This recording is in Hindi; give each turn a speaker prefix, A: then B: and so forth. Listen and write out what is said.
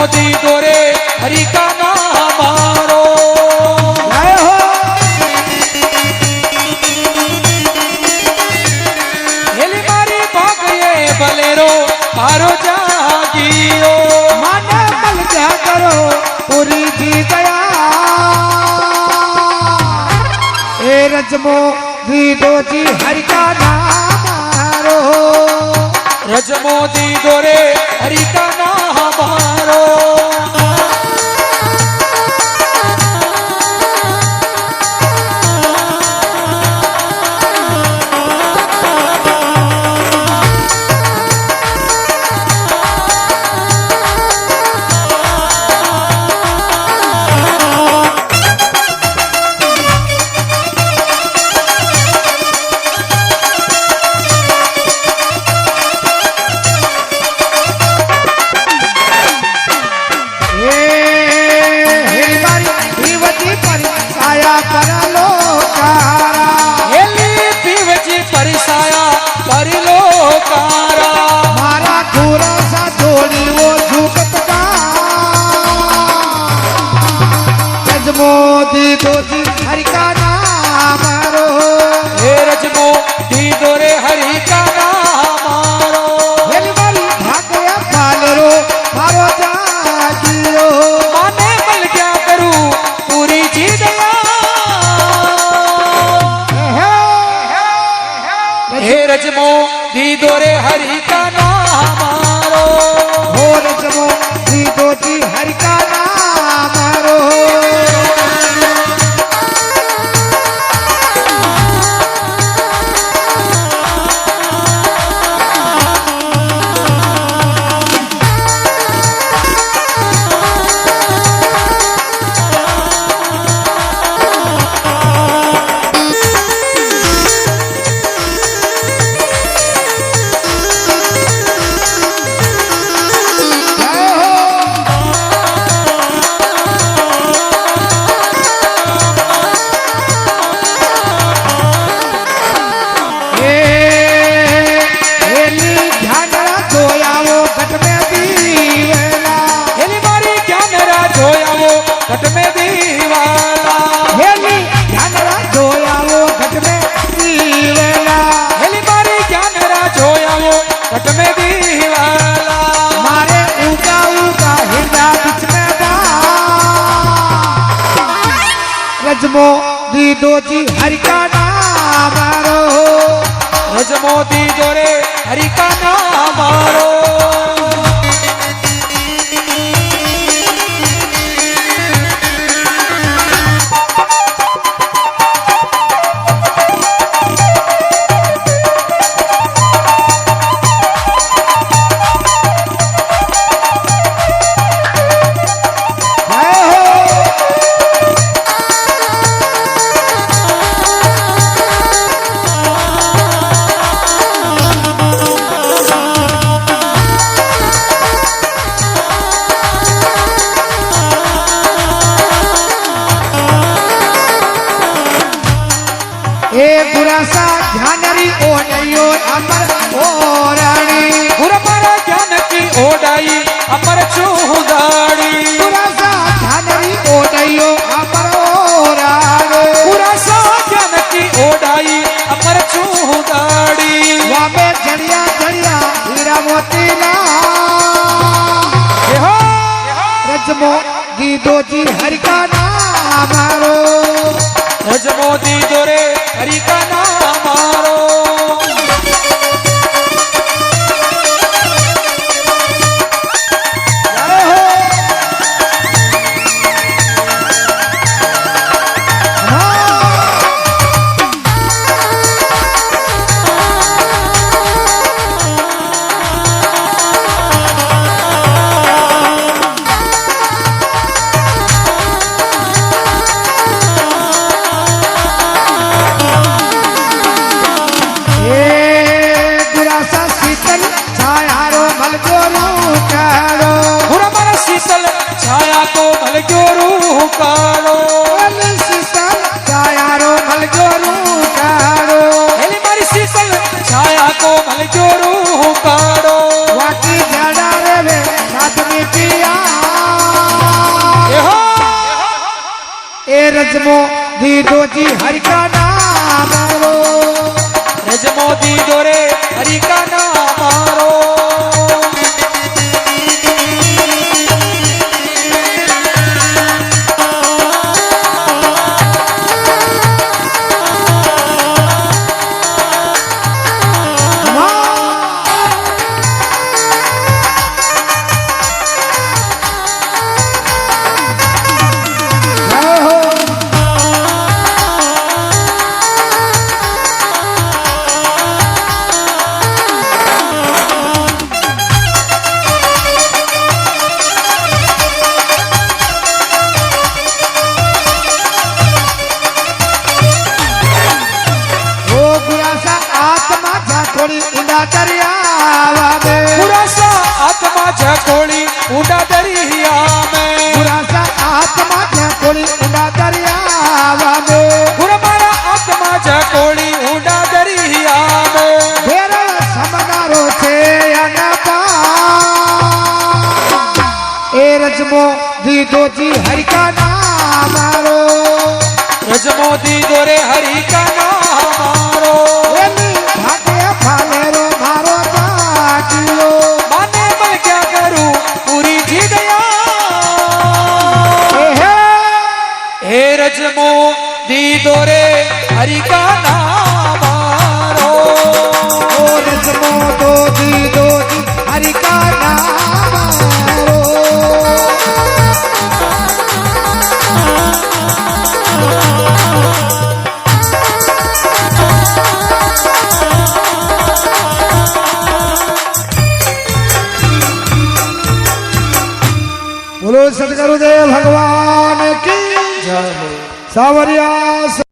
A: मोदी दोरे हरि का नाम मारो।
B: जय हो
A: हेली मारी भाग ये बलेरो मारो जागीरो।
B: माने मल क्या करो पूरी जी गया ए रजमो दीदो जी हरि का नाम मारो।
A: रजमोदी दोरे हरि का नाम मारो।
B: मोदी दो जी हरि का नाम मारो।
A: हे रजमोदी दोरे हरि का नाम मारो।
B: हेली मारी भाग्य पालरो मारो जागियो।
A: माने बल क्या करूं पूरी जी दया। हे रजमोदी दोरे हरि का नाम मारो।
B: हो रजमोदी दो जी हरि का नाम मारो।
A: घट में दीवाला
B: हेली ध्यान जोया वो घट में दीवाला।
A: हेली मारी ज्ञान जोया वो घट में दीवाला।
B: मारे उगा उगा हिंदा बीच में बा रजमोदी दो जी हरि का नाम मारो।
A: रजमोदी दोरे हरि का नाम मारो।
B: ए बुरा सा ध्यान री ओडयो अमर ओराणी।
A: बुरा मारा ज्ञान की ओडाई अमर चूदाड़ी।
B: बुरा सा ध्यान री ओडयो अमर ओराणी।
A: बुरा सा ज्ञान की ओडाई अमर चूदाड़ी।
B: वामे जड़िया जड़िया हीरा मोती ना
A: हो
B: रजमोदी दो जी हरि का नाम मारो।
A: रजमोदी दोरे हरि का नाम मारो।
B: ए रजमो दीदो जी हरि का नाम रो
A: रजमो दीदो रे हरि का नाम रो
B: थोड़ी ऊंडा दरिया में
A: बुरा सा आत्मा झकोड़ी ऊंडा दरिया में
B: बुरा सा आत्मा थोड़ी ऊंडा दरिया में
A: बुरा मारा आत्मा झकोड़ी ऊंडा दरिया में
B: फेर समगारो छे अनपा ए रजमो दीदो जी हरि का नाम रो
A: रजमो दीदो रे हरि का नाम रो माने मैं क्या करूं पूरी जी गया हे रजमो दीदो रे हरि का नाम रो
B: ओ रजमो दो दीदो जी हरि का नाम रो बोलो सतगुरुदेव भगवान की
A: जय हो
B: सावरिया।